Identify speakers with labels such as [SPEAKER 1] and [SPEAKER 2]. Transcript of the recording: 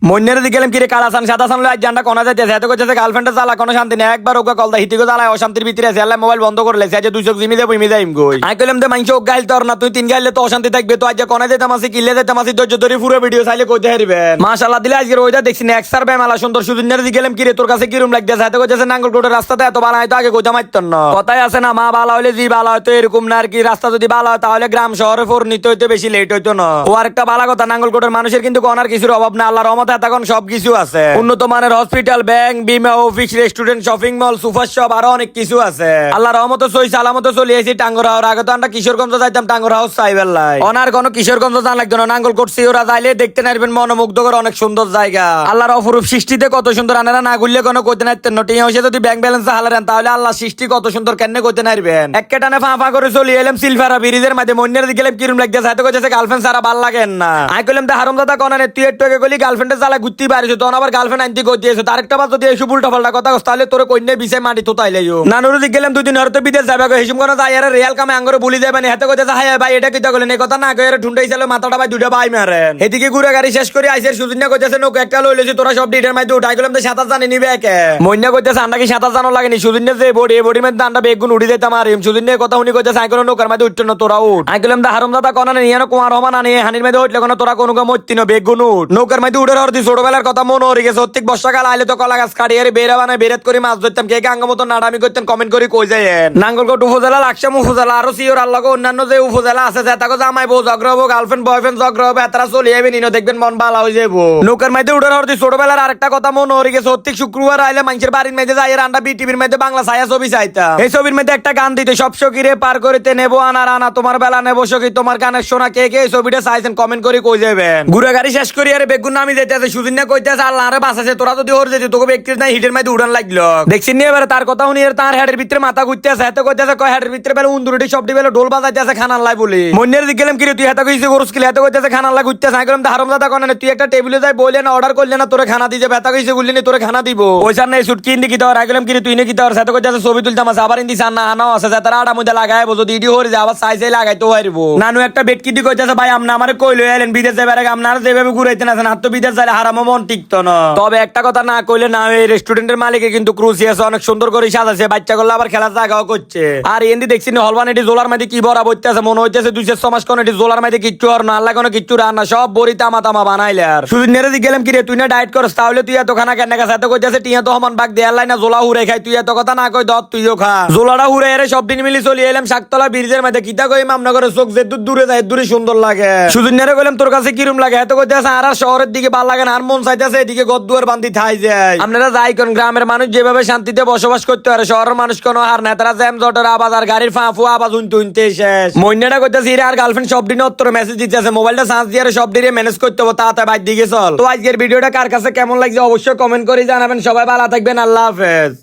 [SPEAKER 1] মন্যের দিকে গেলাম কিরে কালাসান সাদা সান আজ জানটা কোনা যাইতেছে এত কইতেছে গার্লফ্রেন্ডের জ্বালা কোনো শান্তি নেই একবার ওকে কলদা হিতিকে জ্বালায় অশান্তির ভিতরে আছে আল্লাহ মোবাইল বন্ধ করে লেছে আজ 200 জিমি দেব ইমি যাইম গই আই কইলাম দে মাইনছে ও গাইল তোর না তুই তিন গাইলে তো অশান্তি থাকবে তো আজ কোনা যেতাম আসি কিল্লে যেতাম আসি ধৈর্য ধরে পুরো ভিডিও চাইলে কইতে হারবেন মাশাআল্লাহ দিলে আজকে ওইটা দেখছি না এক সার্ভে মেলা সুন্দর সুদিনের দিকে গেলাম কিরে তোর কাছে কিরম লাগতেছে এত কইতেছে নাঙ্গলকোটের রাস্তাতে এত ভালো হয় তো আগে কইতা মাইতন না কথাই আছে না মা ভালো হইলে জি ভালো হয়তো এরকম না আর কি রাস্তা যদি ভালো হয় তাহলে গ্রাম শহরে নিতে হইতে বেশি লেট হইতো না ও আরেকটা ভালো কথা নাঙ্গলকোটের মানুষের কিন্তু কোনার কিছুর অভাব না আল্লাহর রহমতে এখন সবকিছু আছে উন্নত মানের হসপিটাল ব্যাংক বিমা office restaurant shopping mall super shop আরো অনেক কিছু আছে আল্লাহর রহমতে সই সালামতে চলে এসেছি টাঙ্গর হাওর আগে তো আমরা কিশোরগঞ্জ যাইতাম টাঙ্গর হাউস সাইবেল লাই অনার কোনো কিশোরগঞ্জ জানা লাগতো না নাঙ্গলকোট সিওরা যাইলে দেখতে নারবেন মনোমুগ্ধকর অনেক সুন্দর জায়গা আল্লাহর অপরূপ সৃষ্টিতে কত সুন্দর আনারা না গুললে কোনো কইতে নাইতেন নটিয়া হইছে যদি ব্যাংক ব্যালেন্স হালারেন তাহলে আল্লাহ সৃষ্টি কত সুন্দর কেন কইতে নারবেন একে টানে ফা করে চলে এলাম সিলভারা ব্রিজের মাঝে মন্যের দিকে গেলাম কিরম লাগতেছে এত কইতেছে গার্লফ্রেন্ড সারা ভাল লাগেন না আই কইলাম দা হারামজাদা কোনা নে তুই একটু আগে কইলি গার্লফ্রেন্ডের জ্বালা ঘুরতে পারিস তখন আবার গার্লফ্রেন্ড আনতে কইতেছ তার একটা বার যদি এসব উল্টা পাল্টা কথা কস তাহলে তোর কইনে বিছে মাটি তো তাইলাইও নানুর দিকে গেলাম দুই দিন হরতে বিদেশ যাবে কই হিসুম কোনা যাই আরে রিয়াল কামে আঙ্গরে বলি যাবে না হাতে কইতেছে হাই ভাই এটা কিটা কইলেন এই কথা না কইরে ঠুন্ডাইছিল মাথাটা ভাই দুইটা ভাই মারেন এদিকে ঘুরে গাড়ি শেষ করে আইসের সুদিনা কইতেছে নৌকা একটা লইলেছি তোরা সব ডিটের মধ্যে উঠাই গেলাম তো সাঁতার জানি নিবে একে মইনা কইতেছে আন্ডা কি সাঁতার জানো লাগেনি সুদিনা যে বডির মধ্যে আন্ডা বেগুন উড়ি দিতাম আর সুদিনা কথা উনি কইতেছে আই কোন নৌকার মধ্যে উঠছ না তোরা উঠ আই গেলাম দা হারামজাদা কোনা নিয়ে না কুমার রহমান আনি হানির মধ্যে উঠলে কোন তোরা কোন মইতি না বেগুন উঠ নৌকার মধ্যে উড়ে হরতি ছোটবেলার কথা মনে হয়ে গেছে প্রত্যেক বর্ষাকাল আইলে তো কলা গাছ কাটি আর বেরা বানায় বেরেত করে মাছ ধরতাম কে আঙ্গ মতো নাড়ামি করতেন কমেন্ট করে কই যায় নাঙ্গলকোট উপজেলা লাকসাম উপজেলা আরো সিওর আল্লাহ অন্যান্য যে উপজেলা আছে তাকে জামাই বউ ঝগড়া হবো গার্লফ্রেন্ড বয়ফ্রেন্ড ঝগড়া হবে তারা চলে যাবে নিনো দেখবেন মন ভালো হয়ে যাবো নৌকার মধ্যে উড়ে হরতি ছোটবেলার আরেকটা কথা মনে হয়ে গেছে প্রত্যেক শুক্রবার আইলে মানুষের বাড়ির মধ্যে যাই রান্না বিটিভির মধ্যে বাংলা ছায়া ছবি চাইতাম এই ছবির মধ্যে একটা গান দিতে সব সকিরে পার করিতে নেবো আনার আনা তোমার বেলা নেবো সখী তোমার গানের শোনা কে কে এই ছবিটা চাইছেন কমেন্ট করে কই যাবেন ঘুরে গাড়ি শেষ করি আরে বেগুন নামি যেতেছে সুদিন না কইতেছে আল্লাহ আরে বাঁচাছে তোরা যদি ওর যেতে তোকে ব্যক্তির নাই হিটের মধ্যে উড়ান লাগলো দেখছিস নিয়ে এবারে তার কথা শুনি তার হেডের ভিতরে মাথা ঘুরতেছে এত কইতেছে কয় হেডের ভিতরে বেলা উন্দুরটি সবটি বেলা ঢোল বাজাইতেছে খানার লাই বলি মন্যের দিকে গেলাম কি তুই এত কইছিস গরুস কিলে এত কইতেছে খানার লাই ঘুরতেছে আই গেলাম হারামজাদা কোনা তুই একটা টেবিলে যাই বললে না অর্ডার করলে না তোরে খানা দিতে ব্যথা কইছে বললি না তোরে খানা দিব ওইসার নাই সুট কিন দিকি তোর আই গেলাম কি তুই নে কি তোর সাথে কইতেছে ছবি তুলতাম আছে আবার ইন্দি সান্না আনাও আছে তারা আড়া মধ্যে লাগায় বজো দিডি হরে যা আবার সাইজে লাগাইতে হইরবো নানু একটা বেটকি দি কইতেছে ভাই আমনা আমারে কইলো এলেন বিদেশ যাবার আগে আপনারা যেভাবে ঘুরাইতে না আর তো বিদেশ যাইলে হারামো মন টিকতো না তবে একটা কথা না কইলে না এই রেস্টুরেন্টের মালিকে কিন্তু ক্রুসিয়াস অনেক সুন্দর করে সাজাছে বাচ্চা গুলো আবার খেলার জায়গাও করছে আর এন্দি দেখছি না হলবান এটি জোলার মধ্যে কি বড়া বইতেছে মনে হইতেছে 200 মাস কোন এটি জোলার মধ্যে কিচ্ছু আর না আল্লাহ কোনো কিচ্ছু রান্না সব বড়ি তামা তামা বানাইলে আর শুধু নেরে দি গেলাম কি রে তুই না ডায়েট করস তাহলে তুই এত খানা কেন কাছে এত কইতেছে টিয়া তো সমান বাগ দেয়ার লাই না জোলা হুরে খাই তুই এত কথা না কই দত তুইও খা জোলাটা হুরে এরে সব দিন মিলি চলি এলাম শাকতলা ব্রিজের মধ্যে কিতা কই মামনগরের চোখ যে দূরে যায় দূরে সুন্দর লাগে শুধু নেরে কইলাম তোর কাছে কিরম লাগে এত কইতেছে আর শহরের দিকে ভালো লাগে না আর মন চাইতেছে এদিকে গদ্দুয়ার বান্দি থাই যায় আপনারা যাই কোন গ্রামের মানুষ যেভাবে শান্তিতে বসবাস করতে পারে শহরের মানুষ কোনো আর না তারা জ্যাম জটের আওয়াজ আর গাড়ির ফাঁফু আওয়াজ উনতে শেষ মইনাটা কইতেছে আর গার্লফ্রেন্ড সব দিন উত্তর মেসেজ দিতেছে মোবাইলটা চার্জ দিয়ে সব দিনে ম্যানেজ করতে হবে তাড়াতাড়ি বাইর দিকে চল তো আজকের ভিডিওটা কার কাছে কেমন লাগছে অবশ্যই কমেন্ট করে জানাবেন সবাই ভালো থাকবেন আল্লাহ হাফেজ।